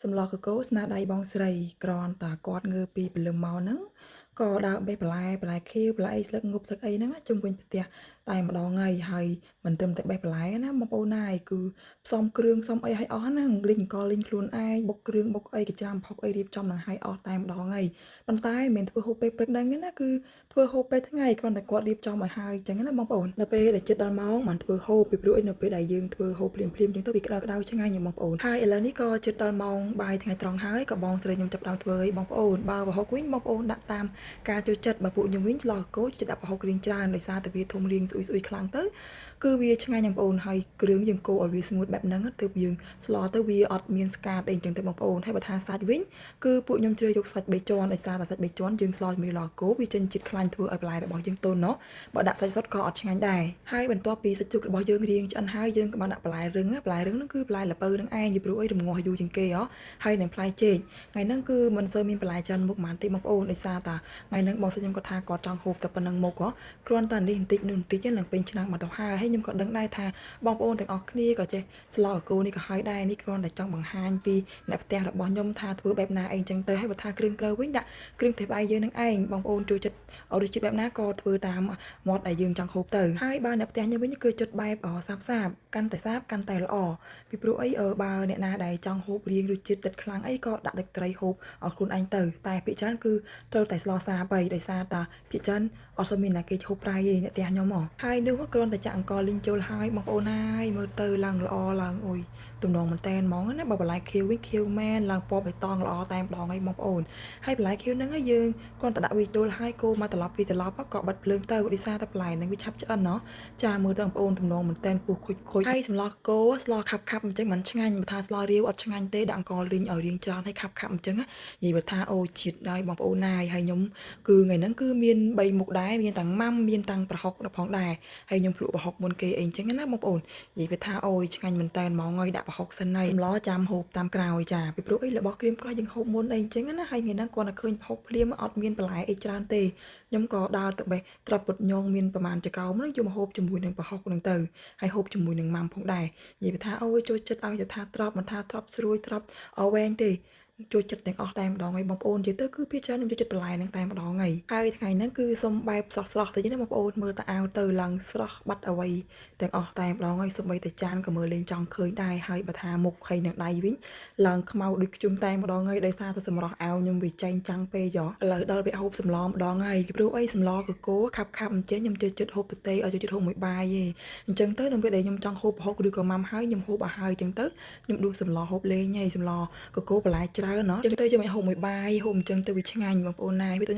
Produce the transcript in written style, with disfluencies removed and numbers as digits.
សម្លកកូរស្នាដៃបងស្រីគ្រាន់តែគាត់ងើបពីព្រលឹមមកហ្នឹងក៏ដើរបេះបន្លែខៀវបន្លែអីស្លឹកងប់ស្លឹកអីហ្នឹងជុំវិញផ្ទះតែម្ដងហើយមិនត្រឹមតែបេះបន្លែណាបងប្អូនណាយគឺផ្សំគ្រឿងផ្សំអីឲ្យអស់ហ្នឹងលីងអង្ករលីងខ្លួនឯងបុកគ្រឿងបុកអីកញ្ច្រាំផុកអីរៀបចំនឹងឲ្យអស់តែម្ដងហើយប៉ុន្តែមិនមែនធ្វើហូបពេលព្រឹកហ្នឹងទេណាគឺធ្វើហូបពេលថ្ងៃគ្រាន់តែគាត់រៀបចំឲ្យហើយអញ្ចឹងណាបងប្អូននៅពេលដែលជិតដល់ម៉ោងបានធ្វើហូបពីព្រោះអីនៅពេលដែលយើងធ្វើហូបភ្លាមៗអញ្ចឹងទៅវាក្តៅឆ្ងាញ់ណាបងប្អូនហើយឥឡូវនេះក៏ជិតដល់ម៉ោងបាយថ្ងៃត្រង់ហើយក៏បងស្រីខ្ញុំចាប់ផ្ដើមធ្វើឲ្យបងប្អូនបើប្រហុកវិញបងប្អូនដាក់តាមការចូលចិត្តបើពួកខ្ញុំវិញស្លកូចចិត្តដាក់ប្រហុករៀងច្រើនដោយសារតែវាធំរៀងស្អុយខ្លាំងទៅគឺវាឆ្ងាញ់បងប្អូនហើយគ្រឿងយើងកូរឲ្យវាស្ងួតបែបហ្នឹងទើបយើងស្លទៅវាអត់មានស្កាតអីអញ្ចឹងទៅបងប្អូនហើយបើថាសាច់វិញគឺពួកខ្ញុំជ្រើសយកសាច់បេជន់ដោយសារតែសាច់បេជន់យើងស្លជាមួយឡកូវាចេញជាតិខ្លាញ់ធ្វើឲ្យបន្លែរបស់យើងទន់ណោះបើដាក់សាច់សុទ្ធក៏អត់ឆ្ងាញ់ដែរហើយបន្ទាប់ពីសាច់ជ្រូករបស់យើងរៀងឆ្អិនហើយយើងក៏បានដាក់បន្លែរឹងហ្នឹងគឺបន្លែល្ពៅនឹងឯងពីព្រោះអីរងាស់យូរជាងគេហ៎ហើយនឹងផ្លែចេកថ្ងៃហ្នឹងគឺមិនសូវមានបន្លែច្រើនមុខប៉ុន្មានទេបងប្អូនដោយសារតែថ្ងៃហ្នឹងបងសិស្សខ្ញុំគាត់ថាគាត់ចង់ហូបតែប៉ុណ្្នឹងមុខហ៎គ្រាន់តែនេះបន្តិចនោះបន្តិចនឹងពេញឆ្នាំមកទៅហើយខ្ញុំក៏ដឹងដែរថាបងប្អូនទាំងអស់គ្នាក៏ចេះស្លកកូរនេះក៏ហើយដែរនេះគ្រាន់តែចង់បង្ហាញពីអ្នកផ្ទះរបស់ខ្ញុំថាធ្វើបែបណាអីចឹងទៅហើយបើថាគ្រឿងក្រៅវិញដាក់គ្រឿងទេសបាយយើងនឹងឯងបងប្អូនចូលចិត្តរសជាតិបែបណាក៏ធ្វើតាមមាត់ដែលយើងចង់ហូបទៅហើយបើអ្នកផ្ទះខ្ញុំវិញគឺចិត្តបែបសាបកាន់តែសាបកាន់តែល្អពីព្រោះអីបើអ្នកណាដែលចង់ហូបរៀងរសជាតិដិតខ្លាំងអីក៏ដាក់ទឹកត្រីហូបឲ្យខ្លួនឯងទៅតែភាគច្រើនគឺត្រូវតែស្លសាបដោយសារតែភាគច្រើនអត់សូវមានអ្នកគេហូបប្រៃទេអ្នកផ្ទះខ្ញុំហ៎ហើយនោះគ្រាន់តែចាក់អង្ករលីងចូលហើយបងប្អូនហើយមើលទៅឡើងល្អឡើងអុយទំនងមែនតែនហ្មងណាបើបន្លែខៀវវិញខៀវមែនឡើងពណ៌បៃតងល្អតែម្ដងហើយបងប្អូនហើយបន្លែខៀវហ្នឹងយើងគ្រាន់តែដាក់វីទល់ហើយកូរមកត្រឡប់ក៏បិទភ្លើងទៅដោយសារតែបន្លែហ្នឹងវាឆាប់ឆ្អិនណោះចាមើលទៅបងប្អូនទំនងមែនតែនពុះខូចហើយសម្លកកូរស្លខាប់អញ្ចឹងមិនឆ្ងាញ់បើថាស្លរាវអត់ឆ្ងាញ់ទេដាក់អង្ករលីងឲ្យរៀងច្រើនហើយខាប់អញ្ចឹងនិយាយបើថាអូជាតិដែរបងប្អូនណាយហើយខ្ញុំគឺថ្ងៃហ្នឹងគឺមាន3មុខដែរមានទាំងម៉ាំមានទាំងប្រហុកផងដែរហើយខ្ញុំភ្លក់ប្រហុកមុនគេអីអញ្ចឹងណាបងប្អូននិយាយវាថាអូយឆ្ងាញ់មែនតែនហ្មងហើយដាក់ប្រហុកសិនហើយសម្លចាំហូបតាមក្រោយចាពីព្រោះអីរបស់ក្រៀមក្រោយយើងហូបមុនអីអញ្ចឹងណាហើយថ្ងៃហ្នឹងគាត់តែឃើញប្រហុកភ្លាមអត់មានបន្លែអីច្រើនទេខ្ញុំក៏ដើរទៅបេះត្រប់ពុតញងមានប្រហែលចកោមហ្នឹងយកមកហូបជាមួយនឹងប្រហុកហ្នឹងទៅហើយហូបជាមួយនឹងម៉ាំផងដែរនិយាយវាថាអូយចូលចិត្តឲ្យតែថាត្រប់មិនថាត្រប់ស្រួយត្រប់វែងទេចូលចិត្តទាំងអស់តែម្ដងហើយបងប្អូននិយាយទៅគឺភាគច្រើនខ្ញុំចូលចិត្តបន្លែហ្នឹងតែម្ដងហើយថ្ងៃហ្នឹងគឺសុំបែបស្រស់ៗទៅណាបងប្អូនមើលតាអាវទៅឡើងស្រស់បាត់អ្វីទាំងអស់តែម្ដងហើយសូម្បីតែចានក៏មើលលេងចង់ឃើញដែរហើយបើថាមុខហើយនឹងដៃវិញឡើងខ្មៅដូចខ្ជុំតែម្ដងហើយដោយសារតែសម្រស់អាវខ្ញុំវាចែងចាំងពេកឥឡូវដល់វគ្គហូបសម្លម្ដងហើយពីព្រោះអីសម្លកកូរខាប់អញ្ចឹងខ្ញុំចូលចិត្តហូបទទេឲ្យចូលចិត្តហូបមួយបាយទេអញ្ចឹងទៅដល់ពេលដែលខ្ញុំចង់ហូបប្រហុកឬក៏ម៉ាំហើយខ្ញុំហូបឲ្យហើយអញ្ចឹងទៅខ្ញុំដួសសម្លហូបលេងហើយសម្លកកូរបន្លែច្រើនណោះអញ្ចឹងទៅចាំឲ្យហូបមួយបាយហូបអញ្ចឹងទៅវាឆ្ងាញ់បងប្អូនណាយវាទៅ